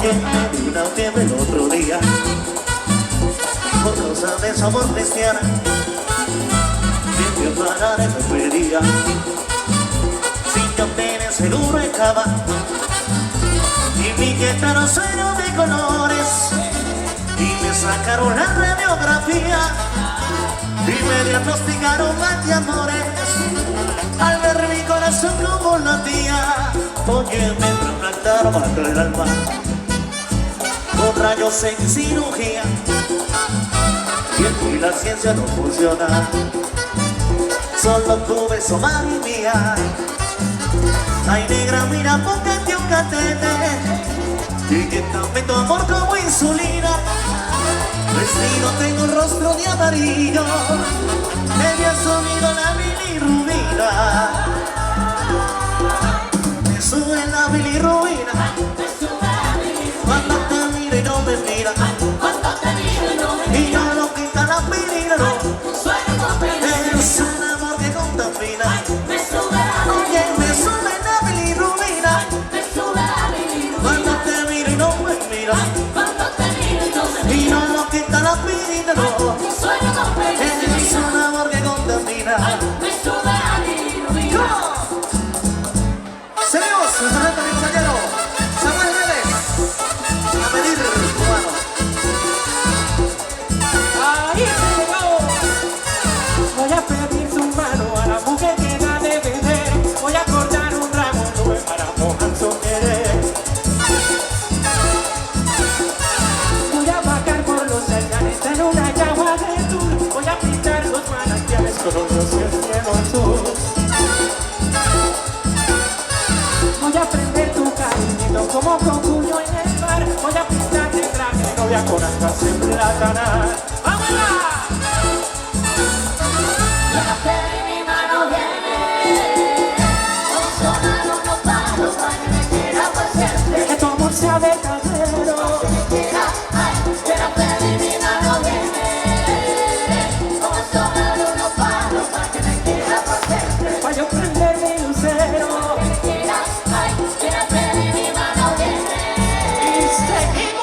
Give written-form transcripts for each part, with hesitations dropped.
Oye, me di una fiebre el otro día por causa de su amor cristiana. Bien que pagar me pedía sin que obtener seguro en cama. Y mi guitarra sueño de colores y me sacaron la radiografía y me diagnosticaron mal de amores. Al ver mi corazón como latía, oye, me trasplantaron bajo el alma con rayos en cirugía. Y en mí la ciencia no funciona, solo tu beso, mami mía. Ay, negra, mira, póngate un catete y inyéctame tu amor como insulina. Vestido tengo el rostro de amarillo, me ha subido la bilirrubina. Me sube la bilirrubina cuando te miro y no me mira. Y ya no quita la aspirina, no. Es un amor que contamina. Oye, me sube la bilirrubina cuando te miro y no me mira. Y no lo quita la aspirina, no. Es un amor que contamina. Seguimos, nuestro mi compañero Samuel Vélez, a pedir cubano. Ahí se llegó. Voy a pedir su mano a la mujer que da de beber. Voy a cortar un ramo nube para mojar su querer. Voy a bajar por los altares en una llama de tul. Voy a pintar los manantiales con un rocío cielo azul. Voy a prender tu cariñito como concuño en el mar. Voy a pintar de traje novia con algas en platanar. ¡Vámonos! Mi mano viene, sonando unos palos para que me quiera por siempre. Que tu amor sea verdadero. Que quiera, ay, que mi mano viene, sonando unos palos para que me quiera por siempre. Para yo prender mi lucero. Que quiera, ay, que mi mano viene. Y seguimos.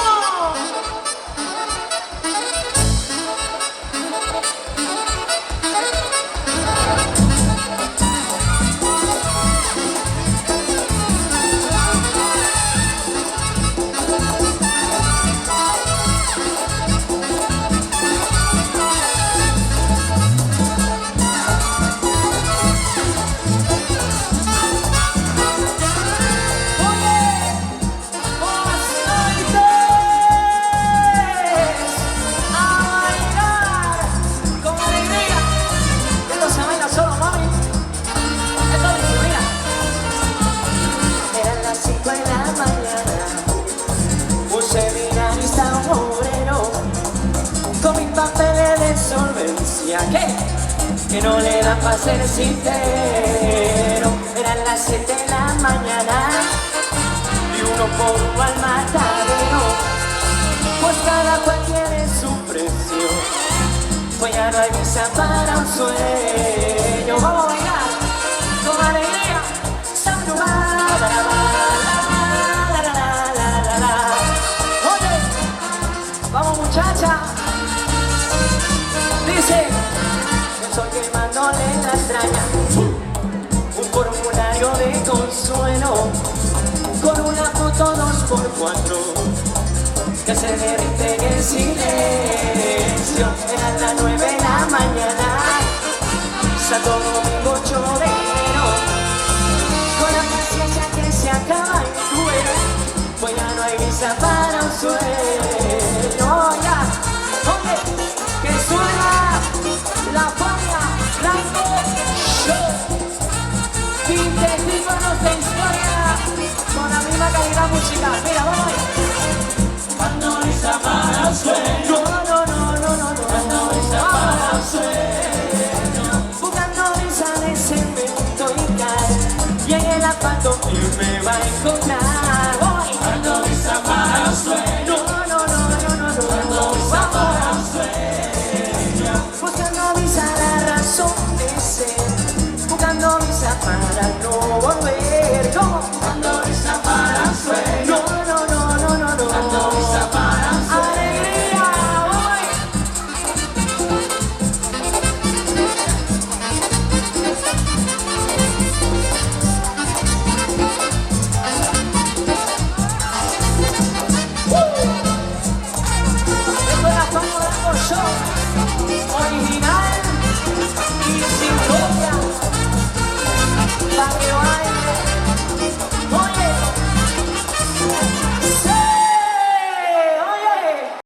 Que no le da para ser sincero. Eran las 7 de la mañana y uno por uno al matadero. Pues cada cual tiene su precio, pues ya no hay visa para un sueño. Vamos a bailar con alegría. Oye, vamos muchacha. Dice, estoy quemándole la extraña, un formulario de consuelo, con una foto 2x4, que se derrite en el silencio. Eran las 9 de la mañana, Santo Domingo 8 de enero, con la paciencia que se acaba en duelo, pues ya no hay visa para un sueño. Ya, oye, que suena la Fania Blanco Show. Sintetízanos de historia con la misma calidad musical. Mira, vamos ahí. Cuando visa para un sueño. Cuando visa para un sueño. Buscando visa de cemento y cal, y en el asfalto él me va a encontrar. Voy. Cuando visa para un sueño. original y sin copia, para que